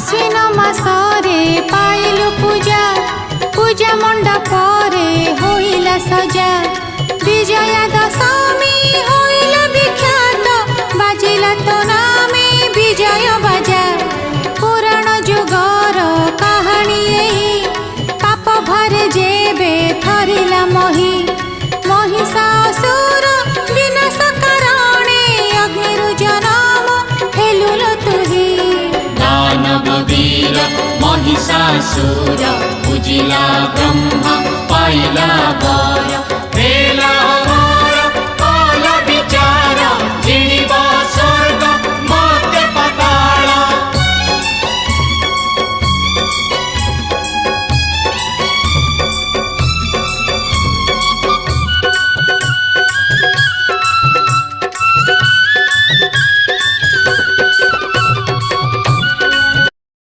आश्विन मासरे पाइलु पूजा पूजा मंडप होइला सजा विजया दशमी होइला विख्यात बाजिला तो नामे विजय बाजा पुराण जुगर कहानी पाप भरे जेबे थरिला मही महिषासुर विनाश कारणे अग्निरु जनम हेलुलो तुही दानव वीर महिषासुर पूजिला ब्रह्मा पाइला वर हेला